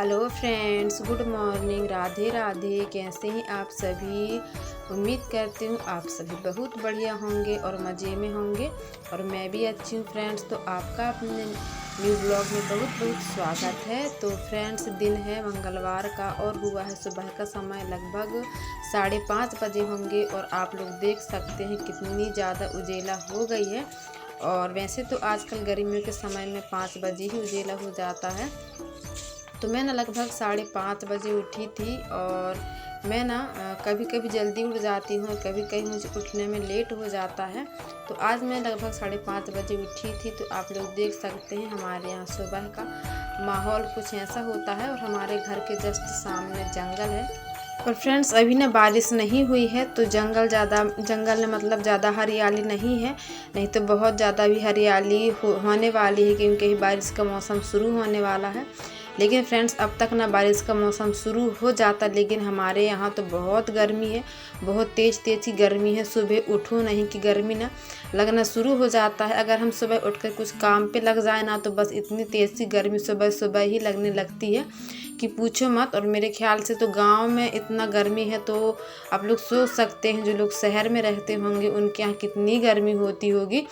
Hello friends, good morning, Radhe Radhe. कैसे हैं आप सभी? उम्मीद करती हूँ आप सभी बहुत बढ़िया होंगे और मज़े में होंगे और मैं भी अच्छी हूँ फ्रेंड्स। तो आपका अपने न्यू ब्लॉग में बहुत बहुत स्वागत है। तो फ्रेंड्स, दिन है मंगलवार का और हुआ है सुबह का समय, लगभग 5:30 बजे होंगे और आप लोग देख सकते हैं कितनी ज़्यादा उजेला हो गई है। और वैसे तो आजकल गर्मियों के समय में 5 बजे ही उजेला हो जाता है। तो मैं लगभग 5:30 बजे उठी थी और मैं कभी कभी जल्दी उठ जाती हूँ, कभी कभी मुझे उठने में लेट हो जाता है। तो आज मैं लगभग 5:30 बजे उठी थी। तो आप लोग देख सकते हैं हमारे यहाँ सुबह का माहौल कुछ ऐसा होता है और हमारे घर के जस्ट सामने जंगल है। और फ्रेंड्स, अभी बारिश नहीं हुई है तो जंगल में मतलब ज़्यादा हरियाली नहीं है, नहीं तो बहुत ज़्यादा भी हरियाली होने वाली है क्योंकि बारिश का मौसम शुरू होने वाला है। लेकिन फ्रेंड्स, अब तक बारिश का मौसम शुरू हो जाता, लेकिन हमारे यहाँ तो बहुत गर्मी है, बहुत तेज़ की गर्मी है। सुबह उठो नहीं कि गर्मी लगना शुरू हो जाता है। अगर हम सुबह उठकर कुछ काम पे लग जाए तो बस इतनी तेज़ सी गर्मी सुबह सुबह ही लगने लगती है कि पूछो मत। और मेरे ख्याल से तो गांव में इतना गर्मी है तो आप लोग सोच सकते हैं जो लोग शहर में रहते होंगे उनके यहाँ कितनी गर्मी होती होगी।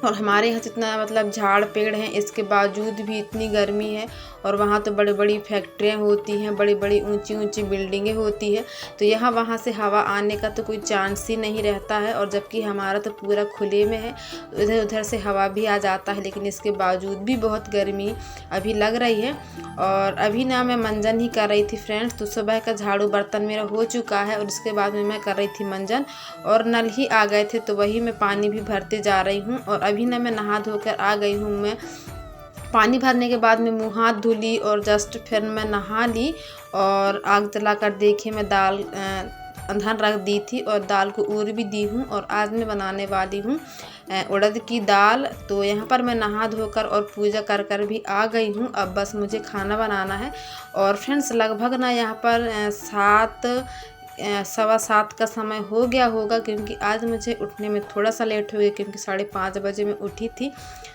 और हमारे यहाँ जितना मतलब झाड़ पेड़ हैं इसके बावजूद भी इतनी गर्मी है। और वहाँ तो बड़ी बड़ी फैक्ट्रियाँ होती हैं, बड़ी बड़ी ऊंची ऊंची बिल्डिंगें होती है, तो यहाँ वहाँ से हवा आने का तो कोई चांस ही नहीं रहता है। और जबकि हमारा तो पूरा खुले में है, इधर उधर से हवा भी आ जाता है, लेकिन इसके बावजूद भी बहुत गर्मी अभी लग रही है। और अभी मैं मंजन ही कर रही थी फ्रेंड्स। तो सुबह का झाड़ू बर्तन मेरा हो चुका है और इसके बाद में मैं कर रही थी मंजन, और नल ही आ गए थे तो वही मैं पानी भी भरते जा रही हूँ। और अभी मैं नहा धोकर आ गई हूँ। मैं पानी भरने के बाद में मुँह हाथ धुली और जस्ट फिर मैं नहा ली और आग जलाकर देखिए मैं दाल अंधन रख दी थी और दाल को ऊर भी दी हूँ। और आज मैं बनाने वाली हूँ उड़द की दाल। तो यहाँ पर मैं नहा धोकर और पूजा कर कर भी आ गई हूँ। अब बस मुझे खाना बनाना है। और फ्रेंड्स, लगभग यहाँ पर 7:15 का समय हो गया होगा, क्योंकि आज मुझे उठने में थोड़ा सा लेट हो गया क्योंकि 5:30 बजे मैं उठी थी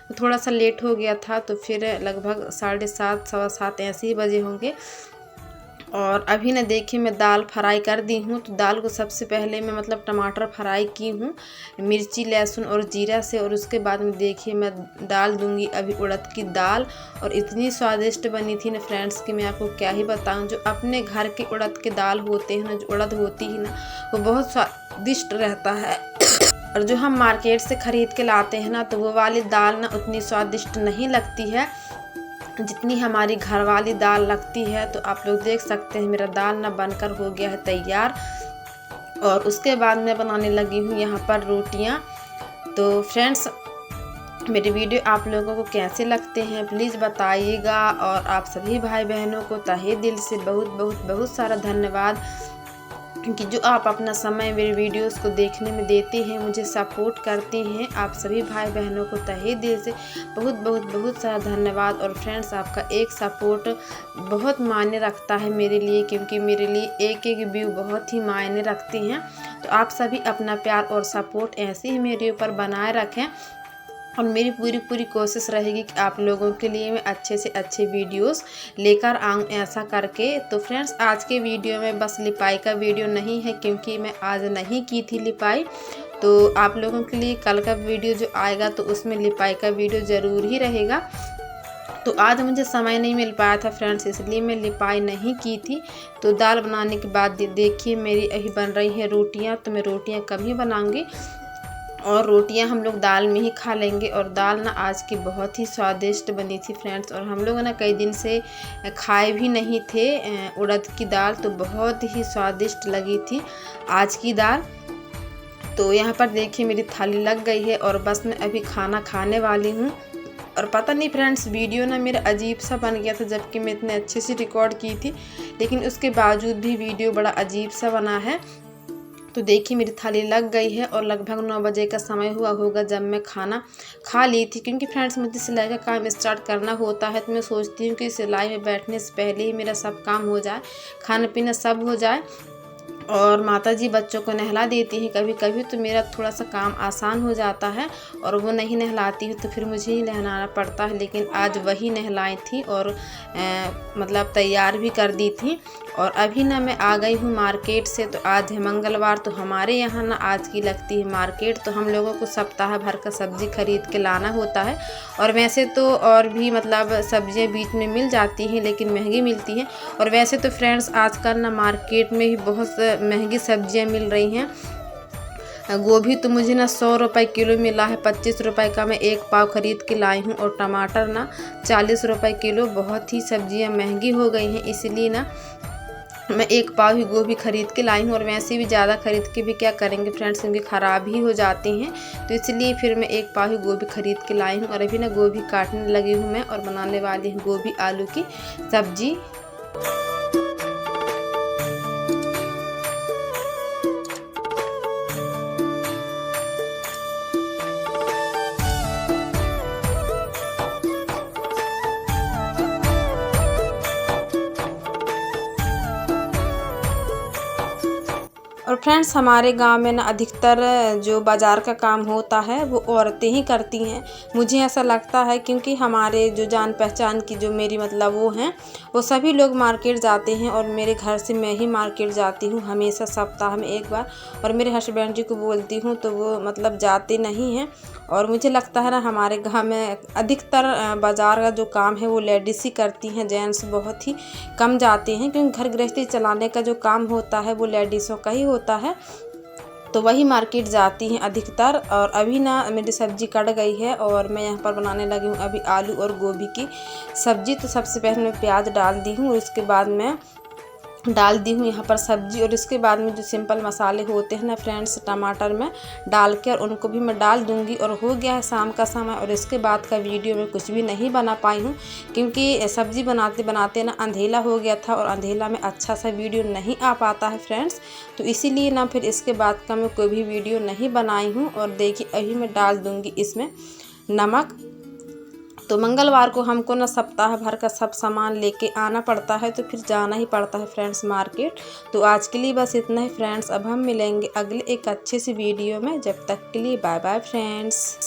तो थोड़ा सा लेट हो गया था। तो फिर लगभग 7:30 7:15 ऐसे ही बजे होंगे। और अभी देखिए मैं दाल फ्राई कर दी हूँ। तो दाल को सबसे पहले मैं मतलब टमाटर फ्राई की हूँ मिर्ची लहसुन और जीरा से, और उसके बाद में देखिए मैं डाल दूँगी अभी उड़द की दाल। और इतनी स्वादिष्ट बनी थी फ्रेंड्स कि मैं आपको क्या ही बताऊँ। जो अपने घर के उड़द के दाल होते हैं जो उड़द होती है वो बहुत स्वादिष्ट रहता है। और जो हम मार्केट से ख़रीद के लाते हैं तो वो वाली दाल उतनी स्वादिष्ट नहीं लगती है जितनी हमारी घर वाली दाल लगती है। तो आप लोग देख सकते हैं मेरा दाल बनकर हो गया है तैयार। और उसके बाद मैं बनाने लगी हूँ यहाँ पर रोटियाँ। तो फ्रेंड्स, मेरी वीडियो आप लोगों को कैसे लगते हैं प्लीज़ बताइएगा। और आप सभी भाई बहनों को तहे दिल से बहुत बहुत बहुत सारा धन्यवाद कि जो आप अपना समय मेरे वीडियोस को देखने में देते हैं, मुझे सपोर्ट करते हैं। आप सभी भाई बहनों को तहे दिल से बहुत बहुत बहुत सारा धन्यवाद। और फ्रेंड्स, आपका एक सपोर्ट बहुत मायने रखता है मेरे लिए, क्योंकि मेरे लिए एक एक व्यू बहुत ही मायने रखती हैं। तो आप सभी अपना प्यार और सपोर्ट ऐसे ही मेरे ऊपर बनाए रखें और मेरी पूरी कोशिश रहेगी कि आप लोगों के लिए मैं अच्छे से अच्छे वीडियोस लेकर आऊँ ऐसा करके। तो फ्रेंड्स, आज के वीडियो में बस लिपाई का वीडियो नहीं है क्योंकि मैं आज नहीं की थी लिपाई। तो आप लोगों के लिए कल का वीडियो जो आएगा तो उसमें लिपाई का वीडियो ज़रूर ही रहेगा। तो आज मुझे समय नहीं मिल पाया था फ्रेंड्स, इसलिए मैं लिपाई नहीं की थी। तो दाल बनाने के बाद देखिए मेरी अभी बन रही है रोटियाँ। तो मैं रोटियाँ कम ही बनाऊँगी और रोटियां हम लोग दाल में ही खा लेंगे। और दाल आज की बहुत ही स्वादिष्ट बनी थी फ्रेंड्स। और हम लोग कई दिन से खाए भी नहीं थे उड़द की दाल, तो बहुत ही स्वादिष्ट लगी थी आज की दाल। तो यहाँ पर देखिए मेरी थाली लग गई है और बस मैं अभी खाना खाने वाली हूँ। और पता नहीं फ्रेंड्स, वीडियो मेरा अजीब सा बन गया था, जबकि मैं इतने अच्छे से रिकॉर्ड की थी, लेकिन उसके बावजूद भी वीडियो बड़ा अजीब सा बना है। तो देखिए मेरी थाली लग गई है और लगभग 9 बजे का समय हुआ होगा जब मैं खाना खा ली थी। क्योंकि फ्रेंड्स, मुझे सिलाई का काम स्टार्ट करना होता है तो मैं सोचती हूँ कि सिलाई में बैठने से पहले ही मेरा सब काम हो जाए, खाना पीना सब हो जाए। और माताजी बच्चों को नहला देती हैं कभी कभी, तो मेरा थोड़ा सा काम आसान हो जाता है। और वो नहीं नहलाती है तो फिर मुझे ही नहलाना पड़ता है। लेकिन आज वही नहलाई थी और मतलब तैयार भी कर दी थी। और अभी ना मैं आ गई हूँ मार्केट से। तो आज है मंगलवार, तो हमारे यहाँ ना आज की लगती है मार्केट। तो हम लोगों को सप्ताह भर का सब्ज़ी खरीद के लाना होता है। और वैसे तो और भी मतलब सब्जियाँ बीच में मिल जाती हैं, लेकिन महंगी मिलती हैं। और वैसे तो फ्रेंड्स आजकल ना मार्केट में ही बहुत महंगी सब्जियां मिल रही हैं। गोभी तो मुझे ना 100 रुपये किलो मिला है, 25 रुपये का मैं 1 पाव ख़रीद के लाई हूँ। और टमाटर ना 40 रुपये किलो। बहुत ही सब्जियां महंगी हो गई हैं, इसलिए ना मैं 1 पाव ही गोभी खरीद के लाई हूँ। और वैसे भी ज़्यादा खरीद के भी क्या करेंगे फ्रेंड्स, क्योंकि ख़राब ही हो जाती हैं। तो इसलिए फिर मैं 1 पाव ही गोभी खरीद के लाई हूँ। और अभी ना गोभी काटने लगी हूँ मैं, और बनाने वाली हूँ गोभी आलू की सब्ज़ी। और फ्रेंड्स हमारे गांव में ना अधिकतर जो बाज़ार का काम होता है वो औरतें ही करती हैं। मुझे ऐसा लगता है, क्योंकि हमारे जो जान पहचान की जो मेरी मतलब वो हैं, वो सभी लोग मार्केट जाते हैं। और मेरे घर से मैं ही मार्केट जाती हूँ हमेशा, सप्ताह में 1 बार। और मेरे हस्बैंड जी को बोलती हूँ तो वो मतलब जाते नहीं हैं। और मुझे लगता है ना हमारे गाँव में अधिकतर बाज़ार का जो काम है वो लेडीज़ ही करती हैं, जेंट्स बहुत ही कम जाते हैं। क्योंकि घर गृहस्थी चलाने का जो काम होता है वो लेडीज़ों का ही होता है, तो वही मार्केट जाती हैं अधिकतर। और अभी ना मेरी सब्ज़ी कट गई है और मैं यहाँ पर बनाने लगी हूँ अभी आलू और गोभी की सब्ज़ी। तो सबसे पहले मैं प्याज डाल दी हूँ, और उसके बाद मैं डाल दी हूँ यहाँ पर सब्ज़ी। और इसके बाद में जो सिंपल मसाले होते हैं ना फ्रेंड्स, टमाटर में डाल के और उनको भी मैं डाल दूँगी। और हो गया है शाम का समय। और इसके बाद का वीडियो में कुछ भी नहीं बना पाई हूँ, क्योंकि सब्ज़ी बनाते बनाते ना अंधेला हो गया था, और अंधेला में अच्छा सा वीडियो नहीं आ पाता है फ्रेंड्स। तो इसीलिए ना फिर इसके बाद का मैं कोई भी वीडियो नहीं बनाई हूँ। और देखिए अभी मैं डाल दूँगी इसमें नमक। तो मंगलवार को हमको ना सप्ताह भर का सब सामान लेके आना पड़ता है, तो फिर जाना ही पड़ता है फ्रेंड्स मार्केट। तो आज के लिए बस इतना ही फ्रेंड्स। अब हम मिलेंगे अगले एक अच्छे सी वीडियो में। जब तक के लिए बाय बाय फ्रेंड्स।